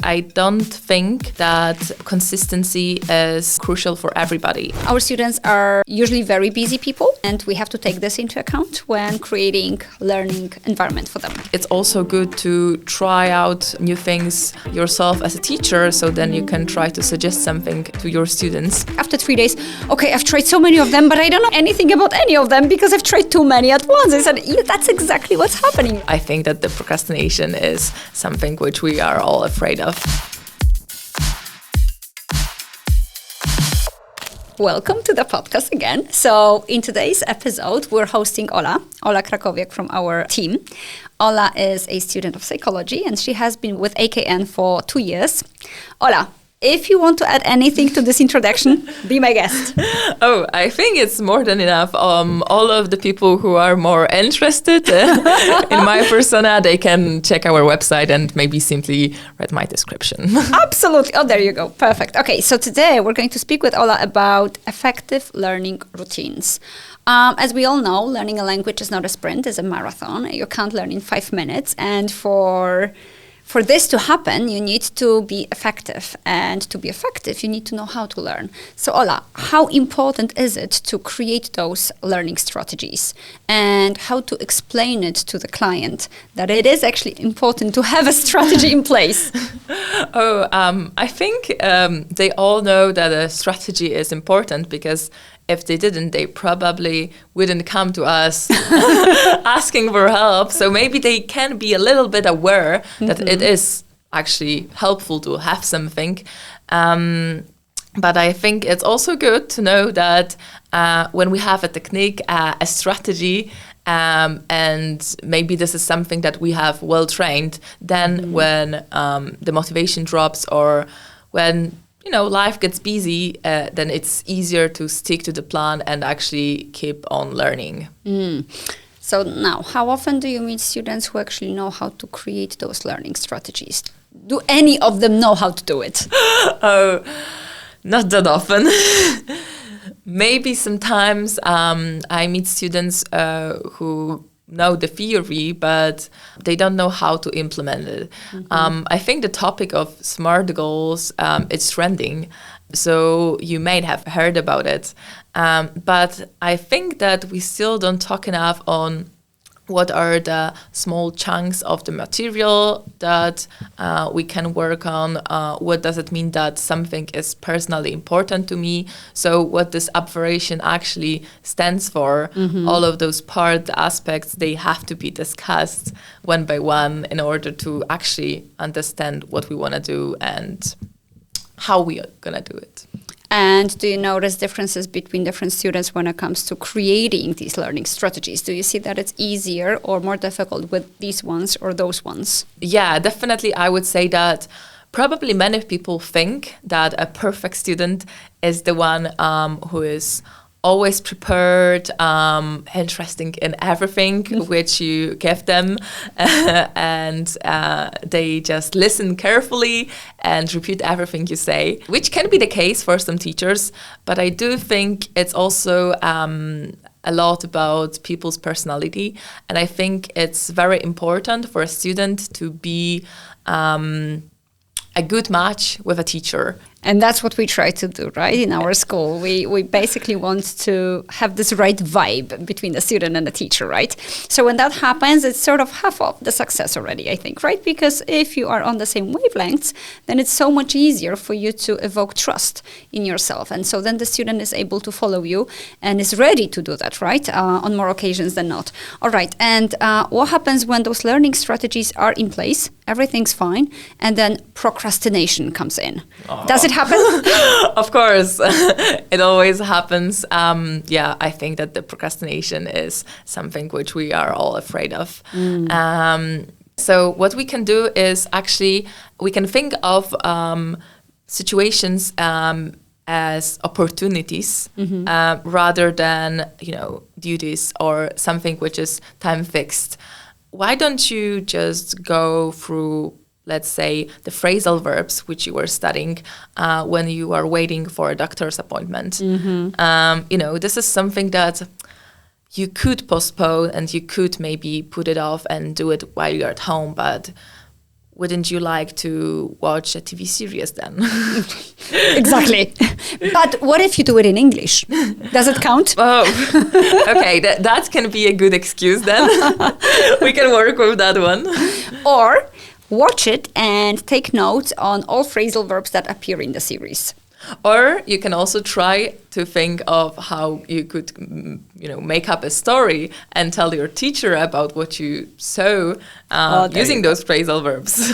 I don't think that consistency is crucial for everybody. Our students are usually very busy people, and we have to take this into account when creating learning environment for them. It's also good to try out new things yourself as a teacher, so then you can try to suggest something to your students. After 3 days, okay, I've tried so many of them, but I don't know anything about any of them because I've tried too many at once. I said, yeah, that's exactly what's happening. I think that the procrastination is something which we are all afraid of. Welcome to the podcast again. So in today's episode, we're hosting Ola Krakowiak from our team. Ola is a student of psychology and she has been with AKN for 2 years. Ola, if you want to add anything to this introduction, be my guest. Oh, I think it's more than enough. All of the people who are more interested in my persona, they can check our website and maybe simply read my description. Absolutely. Oh, there you go. Perfect. Okay, so today we're going to speak with Ola about effective learning routines. As we all know, learning a language is not a sprint, it's a marathon. You can't learn in 5 minutes. And for this to happen, you need to be effective. And to be effective, you need to know how to learn. So Ola, how important is it to create those learning strategies? And how to explain it to the client that it is actually important to have a strategy in place? I think they all know that a strategy is important because if they didn't, they probably wouldn't come to us asking for help. So maybe they can be a little bit aware that it is actually helpful to have something. But I think it's also good to know that when we have a technique, a strategy, and maybe this is something that we have well trained, then when the motivation drops or when life gets busy, then it's easier to stick to the plan and actually keep on learning. So now, how often do you meet students who actually know how to create those learning strategies? Do any of them know how to do it? Oh, not that often. Maybe sometimes I meet students who know the theory, but they don't know how to implement it. I think the topic of SMART goals is trending, so you may have heard about it. But I think that we still don't talk enough on what are the small chunks of the material that we can work on. What does it mean that something is personally important to me? So what this aberration actually stands for, all of those aspects, they have to be discussed one by one in order to actually understand what we want to do and how we are going to do it. And do you notice differences between different students when it comes to creating these learning strategies? Do you see that it's easier or more difficult with these ones or those ones? Yeah, definitely. I would say that probably many people think that a perfect student is the one who is always prepared, interesting in everything which you give them, and they just listen carefully and repeat everything you say, which can be the case for some teachers, but I do think it's also a lot about people's personality, and I think it's very important for a student to be a good match with a teacher. And that's what we try to do, right? In our school, we basically want to have this right vibe between the student and the teacher, right? So when that happens, it's sort of half of the success already, I think, right? Because if you are on the same wavelengths, then it's so much easier for you to evoke trust in yourself. And so then the student is able to follow you and is ready to do that, right? On more occasions than not. All right. And what happens when those learning strategies are in place? Everything's fine. And then procrastination comes in. Does it happen? Of course. It always happens. I think that the procrastination is something which we are all afraid of. So what we can do is actually, we can think of situations as opportunities rather than, duties or something which is time fixed. Why don't you just go through, let's say, the phrasal verbs which you were studying when you are waiting for a doctor's appointment? This is something that you could postpone and you could maybe put it off and do it while you're at home, but wouldn't you like to watch a TV series then? Exactly. But what if you do it in English? Does it count? Oh, okay. That can be a good excuse then. We can work with that one. Or watch it and take notes on all phrasal verbs that appear in the series. Or you can also try to think of how you could, make up a story and tell your teacher about what you saw using those phrasal verbs.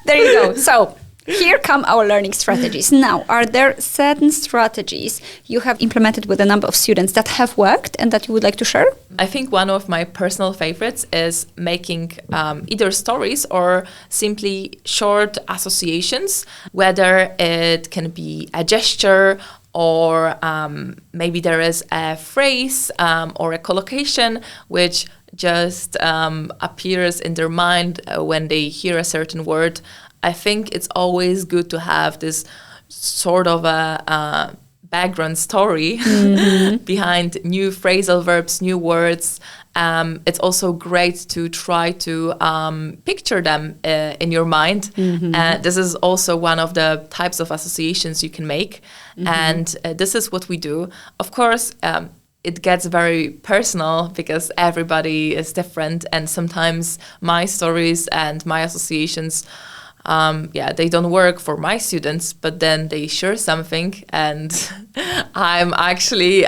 There you go. So here come our learning strategies. Now, are there certain strategies you have implemented with a number of students that have worked and that you would like to share? I think one of my personal favorites is making either stories or simply short associations, whether it can be a gesture or maybe there is a phrase or a collocation which just appears in their mind when they hear a certain word. I think it's always good to have this sort of a background story behind new phrasal verbs, new words. It's also great to try to picture them in your mind. This is also one of the types of associations you can make. And this is what we do. Of course, it gets very personal because everybody is different. And sometimes my stories and my associations they don't work for my students, but then they share something and I'm actually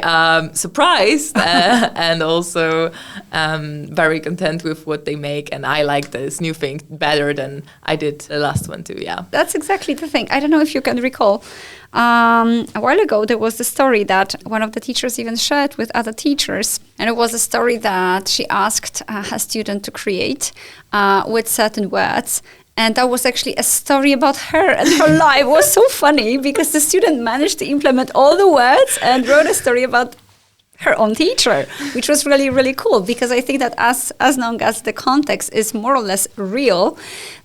surprised and also very content with what they make, and I like this new thing better than I did the last one too. Yeah, that's exactly the thing. I don't know if you can recall. A while ago, there was the story that one of the teachers even shared with other teachers. And it was a story that she asked her student to create with certain words. And that was actually a story about her and her life. It was so funny because the student managed to implement all the words and wrote a story about her own teacher, which was really, really cool, because I think that as long as the context is more or less real,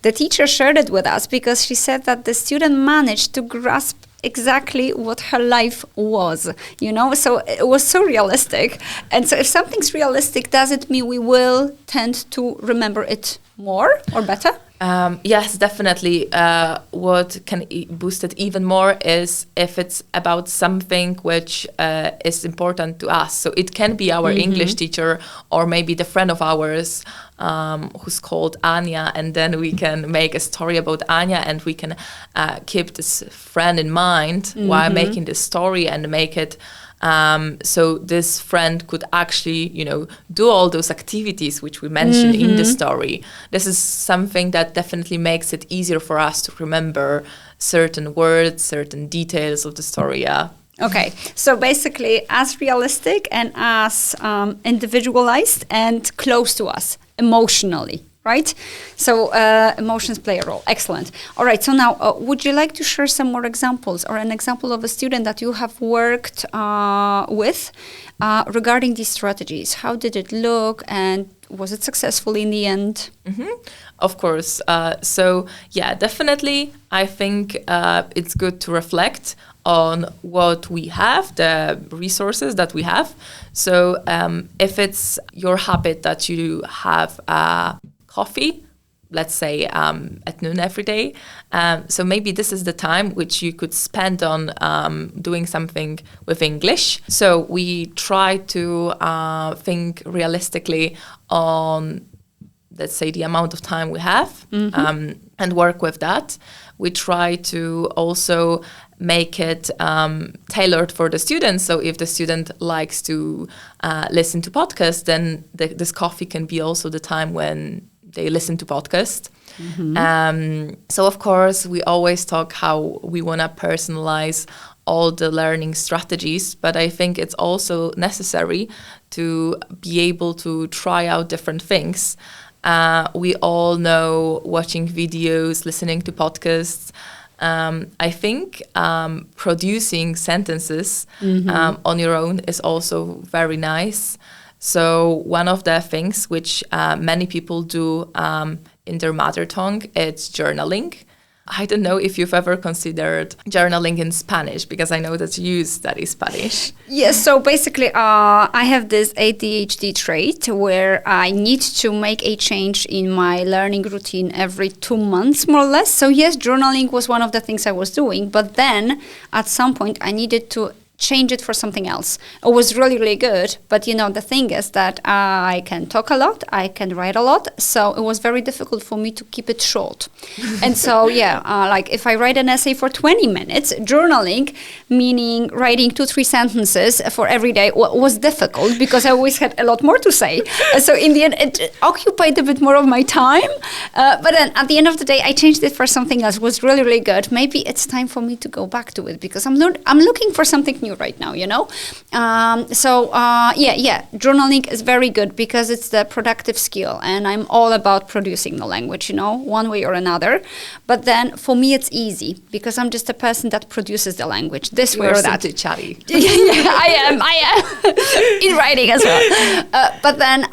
the teacher shared it with us because she said that the student managed to grasp exactly what her life was, so it was so realistic. And so if something's realistic, does it mean we will tend to remember it more or better? Yes, definitely. What can boost it even more is if it's about something which is important to us. So it can be our English teacher or maybe the friend of ours who's called Anya, and then we can make a story about Anya and we can keep this friend in mind while making this story and make it so this friend could actually, do all those activities which we mentioned in the story. This is something that definitely makes it easier for us to remember certain words, certain details of the story. Yeah. Okay, so basically as realistic and as individualized and close to us emotionally, right? So emotions play a role. Excellent. All right, so now would you like to share some more examples or an example of a student that you have worked with regarding these strategies? How did it look and was it successful in the end? Of course. So yeah, definitely I think it's good to reflect on what we have, the resources that we have. So if it's your habit that you have coffee, let's say at noon every day, so maybe this is the time which you could spend on doing something with English. So we try to think realistically on, let's say, the amount of time we have and work with that. We try to also make it tailored for the student. So if the student likes to listen to podcasts, then this coffee can be also the time when they listen to podcasts. So of course, we always talk how we want to personalize all the learning strategies, but I think it's also necessary to be able to try out different things. We all know watching videos, listening to podcasts. I think producing sentences on your own is also very nice. So one of the things which many people do in their mother tongue, it's journaling. I don't know if you've ever considered journaling in Spanish, because I know that you study Spanish. Yes, so basically I have this ADHD trait where I need to make a change in my learning routine every 2 months, more or less. So yes, journaling was one of the things I was doing, but then at some point I needed to change it for something else. It was really, really good. But, the thing is that I can talk a lot, I can write a lot. So it was very difficult for me to keep it short. And so, like if I write an essay for 20 minutes, journaling, meaning writing 2-3 sentences for every day, was difficult because I always had a lot more to say. So in the end, it occupied a bit more of my time. But then at the end of the day, I changed it for something else. It was really, really good. Maybe it's time for me to go back to it because I'm looking for something new right now, journaling is very good because it's the productive skill, and I'm all about producing the language, one way or another. But then for me it's easy because I'm just a person that produces the language this way or that. Chatty. I am in writing as well. But then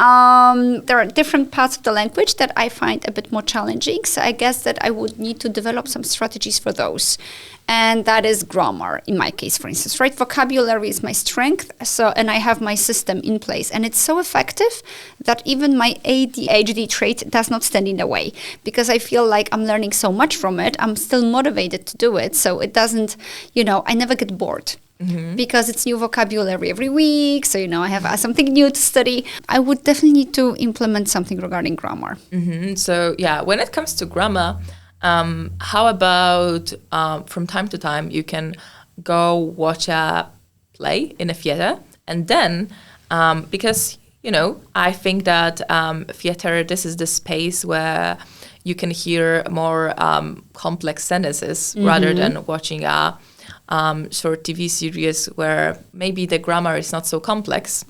there are different parts of the language that I find a bit more challenging, so I guess that I would need to develop some strategies for those. And that is grammar, in my case, for instance, right? Vocabulary is my strength, and I have my system in place. And it's so effective that even my ADHD trait does not stand in the way because I feel like I'm learning so much from it. I'm still motivated to do it. So it doesn't, I never get bored. Mm-hmm. Because it's new vocabulary every week. So, I have something new to study. I would definitely need to implement something regarding grammar. Mm-hmm. So, when it comes to grammar, how about from time to time you can go watch a play in a theater, and then because I think that theater, this is the space where you can hear more complex sentences rather than watching a short TV series where maybe the grammar is not so complex.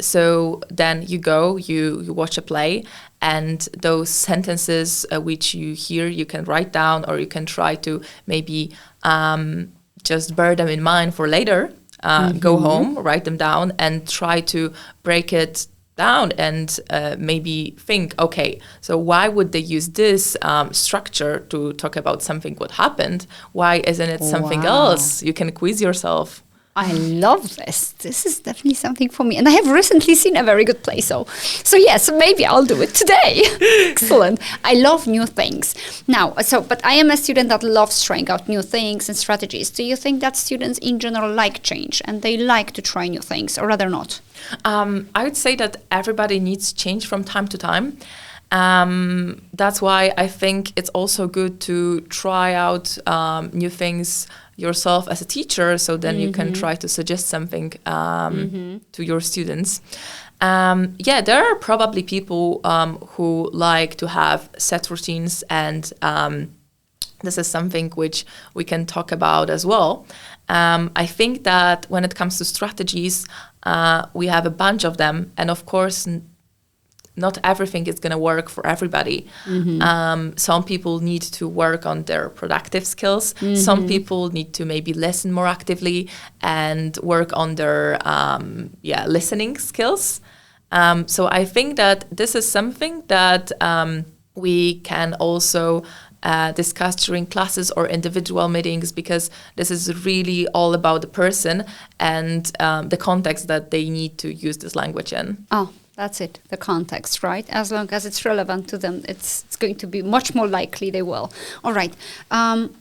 So then you go, you watch a play, and those sentences which you hear, you can write down, or you can try to maybe just bear them in mind for later. Go home, write them down, and try to break it down and maybe think, okay, so why would they use this structure to talk about something what happened? Why isn't it something else? You can quiz yourself. I love this. This is definitely something for me. And I have recently seen a very good play. So yes, maybe I'll do it today. Excellent. I love new things. But I am a student that loves trying out new things and strategies. Do you think that students in general like change and they like to try new things, or rather not? I would say that everybody needs change from time to time. That's why I think it's also good to try out new things yourself as a teacher, so then you can try to suggest something to your students. There are probably people who like to have set routines, and this is something which we can talk about as well. I think that when it comes to strategies, we have a bunch of them, and of course not everything is going to work for everybody. Some people need to work on their productive skills. Some people need to maybe listen more actively and work on their listening skills. So I think that this is something that we can also discuss during classes or individual meetings, because this is really all about the person and the context that they need to use this language in. Oh, that's it, the context, right? As long as it's relevant to them, it's going to be much more likely they will. All right.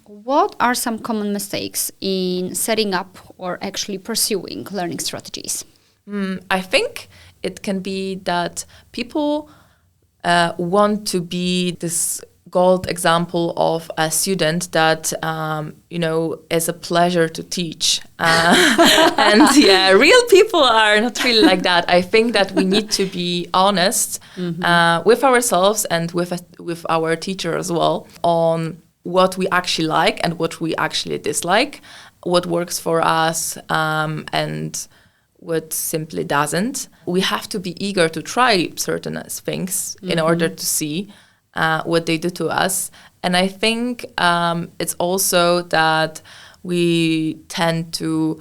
What are some common mistakes in setting up or actually pursuing learning strategies? I think it can be that people want to be this gold example of a student that is a pleasure to teach, and real people are not really like that. I think that we need to be honest with ourselves and with our teacher as well on what we actually like and what we actually dislike, what works for us and what simply doesn't. We have to be eager to try certain things in order to see what they do to us. And I think it's also that we tend to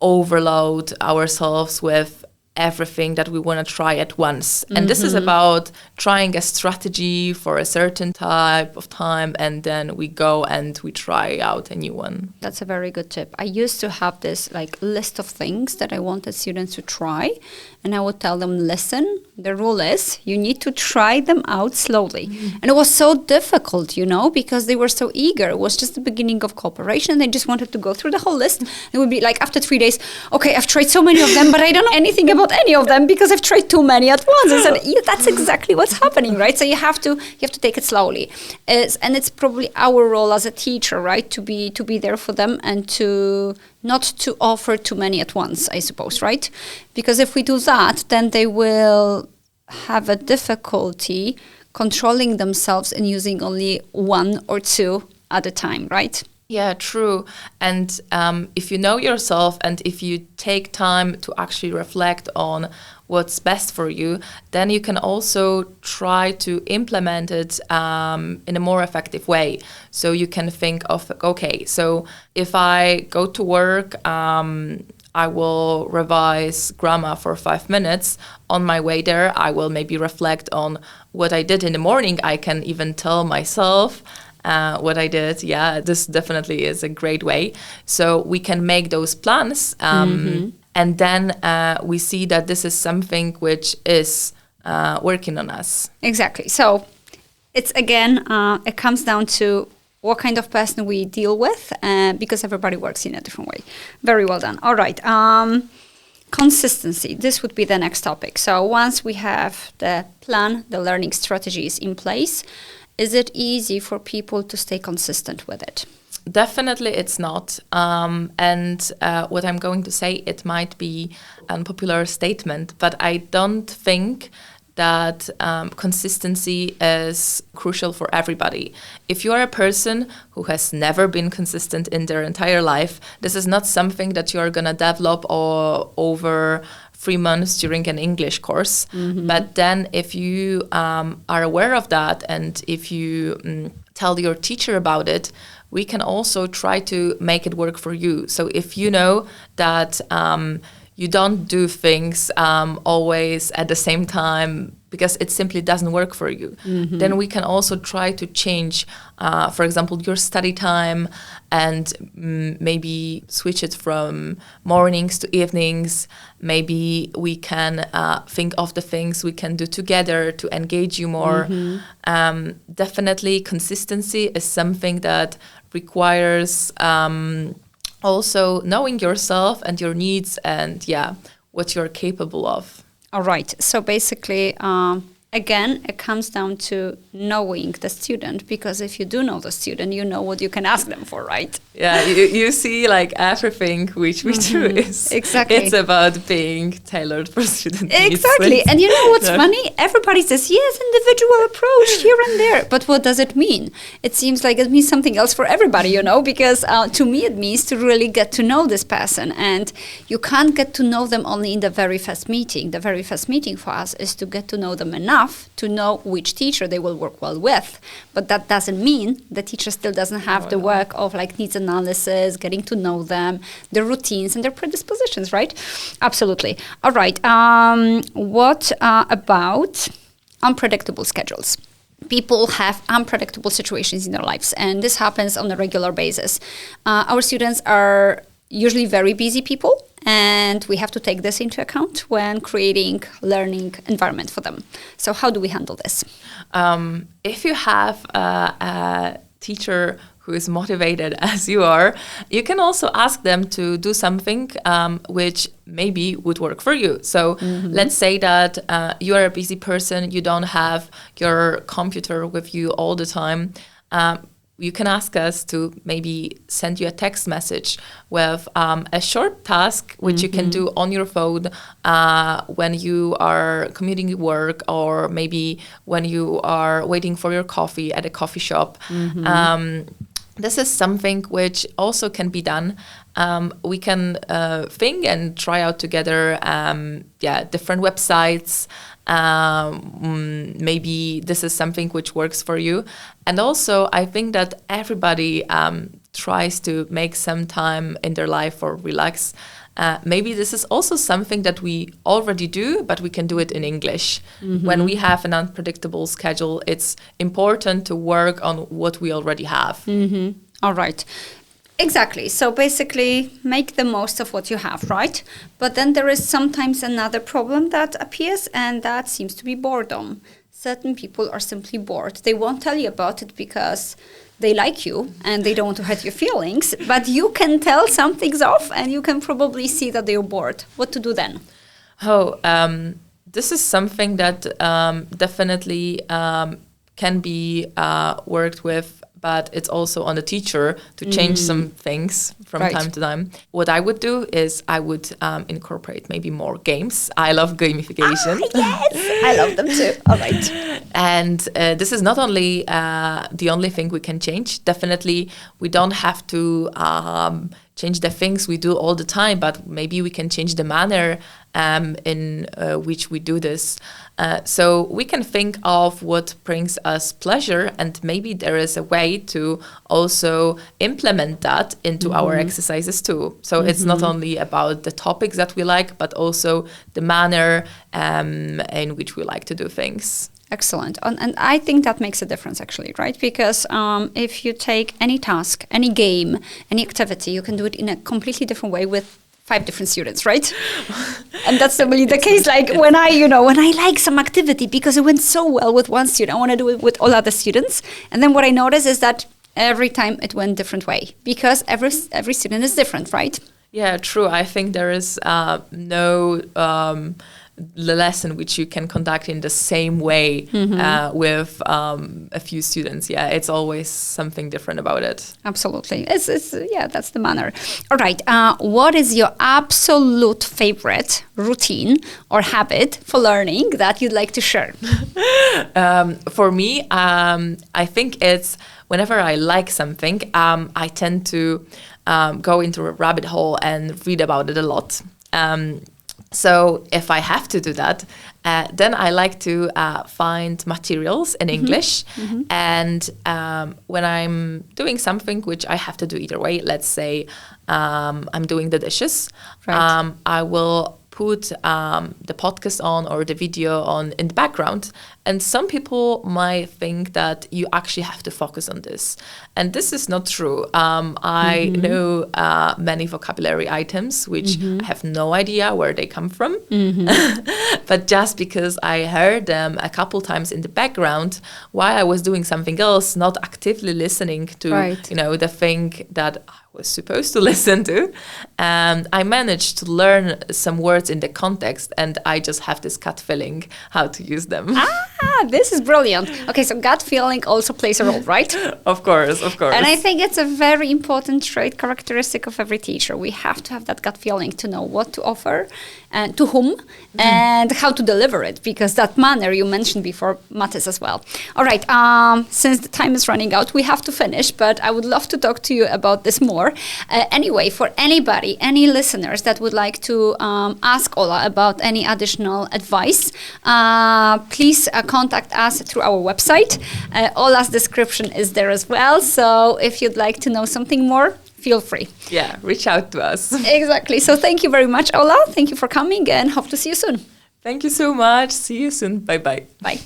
overload ourselves with everything that we want to try at once. And this is about trying a strategy for a certain type of time, and then we go and we try out a new one. That's a very good tip. I used to have this like list of things that I wanted students to try, and I would tell them, listen, the rule is you need to try them out slowly. And it was so difficult, you know, because they were so eager. It was just the beginning of cooperation. They just wanted to go through the whole list. It would be like after 3 days, okay, I've tried so many of them, but I don't know anything about any of them because I've tried too many at once. I said, yeah, that's exactly what's happening, right? So you have to take it slowly. And it's probably our role as a teacher, right, to be there for them and to not to offer too many at once, I suppose, right? Because if we do that, then they will have a difficulty controlling themselves and using only one or two at a time, right? Yeah, true. And if you know yourself and if you take time to actually reflect on what's best for you, then you can also try to implement it in a more effective way. So you can think of, okay, so if I go to work, I will revise grammar for 5 minutes. On my way there, I will maybe reflect on what I did in the morning. I can even tell myself what I did. Yeah, this definitely is a great way. So we can make those plans. And then we see that this is something which is working on us. Exactly. So it's again, it comes down to what kind of person we deal with, because everybody works in a different way. Very well done. All right. Consistency. This would be the next topic. So once we have the plan, the learning strategies in place, is it easy for people to stay consistent with it? Definitely it's not. And what I'm going to say, it might be an unpopular statement, but I don't think that consistency is crucial for everybody. If you are a person who has never been consistent in their entire life, this is not something that you're going to develop over 3 months during an English course. But then if you are aware of that and if you tell your teacher about it, we can also try to make it work for you. So if you know that you don't do things always at the same time because it simply doesn't work for you, then we can also try to change, for example, your study time and maybe switch it from mornings to evenings. Maybe we can think of the things we can do together to engage you more. Definitely consistency is something that requires also knowing yourself and your needs and what you're capable of. All right. So basically, again, it comes down to knowing the student, because if you do know the student, you know what you can ask them for, right? Yeah, you see, like everything which we do is exactly. It's about being tailored for student needs. Exactly. And you know what's funny? Everybody says, yes, individual approach here and there. But what does it mean? It seems like it means something else for everybody, you know, because to me it means to really get to know this person. And you can't get to know them only in the very first meeting. The very first meeting for us is to get to know them enough to know which teacher they will work well with. But that doesn't mean the teacher still doesn't have the work of like needs analysis, getting to know them, their routines and their predispositions, right? Absolutely. All right. What about unpredictable schedules? People have unpredictable situations in their lives, and this happens on a regular basis. Our students are usually very busy people, and we have to take this into account when creating learning environment for them. So how do we handle this? If you have a teacher who is motivated as you are, you can also ask them to do something which maybe would work for you. So let's say that you are a busy person, you don't have your computer with you all the time. You can ask us to maybe send you a text message with a short task which you can do on your phone when you are commuting to work, or maybe when you are waiting for your coffee at a coffee shop. This is something which also can be done. We can think and try out together different websites. Maybe this is something which works for you. And also, I think that everybody tries to make some time in their life for relax. maybe this is also something that we already do, but we can do it in English. When we have an unpredictable schedule, it's important to work on what we already have. All right. Exactly. So basically, make the most of what you have, right? But then there is sometimes another problem that appears, and that seems to be boredom. Certain people are simply bored. They won't tell you about it because they like you and they don't want to hurt your feelings, but you can tell something's off and you can probably see that they're bored. What to do then? This is something that definitely can be worked with, but it's also on the teacher to change some things from time to time. What I would do is I would incorporate maybe more games. I love gamification. Yes, I love them too. All right. And this is not only the only thing we can change. Definitely, we don't have to change the things we do all the time, but maybe we can change the manner in which we do this. So we can think of what brings us pleasure, and maybe there is a way to also implement that into our exercises too. So it's not only about the topics that we like, but also the manner in which we like to do things. Excellent. And I think that makes a difference actually, right? Because if you take any task, any game, any activity, you can do it in a completely different way with 5 different students, right? And that's really the case. Like when I like some activity because it went so well with one student, I want to do it with all other students. And then what I notice is that every time it went different way because every student is different, right? Yeah, true. I think there is no lesson which you can conduct in the same way with a few students. Yeah, it's always something different about it. Absolutely. It's that's the manner. All right. What is your absolute favorite routine or habit for learning that you'd like to share? For me, I think it's whenever I like something, I tend to go into a rabbit hole and read about it a lot. So if I have to do that, then I like to find materials in English. And when I'm doing something which I have to do either way, let's say I'm doing the dishes, I will put the podcast on or the video on in the background. And some people might think that you actually have to focus on this. And this is not true. I know many vocabulary items which I have no idea where they come from. But just because I heard them a couple times in the background while I was doing something else, not actively listening to the thing that I was supposed to listen to, I managed to learn some words in the context, and I just have this gut feeling how to use them. This is brilliant. Okay, so gut feeling also plays a role, right? Of course. And I think it's a very important trait, characteristic of every teacher. We have to have that gut feeling to know what to offer and to whom and how to deliver it, because that manner you mentioned before matters as well. All right, since the time is running out, we have to finish, but I would love to talk to you about this more. Anyway, for anybody, any listeners that would like to ask Ola about any additional advice, please contact us through our website. Ola's description is there as well. So if you'd like to know something more, feel free. Yeah, reach out to us. Exactly. So thank you very much, Ola. Thank you for coming and hope to see you soon. Thank you so much. See you soon. Bye-bye. Bye.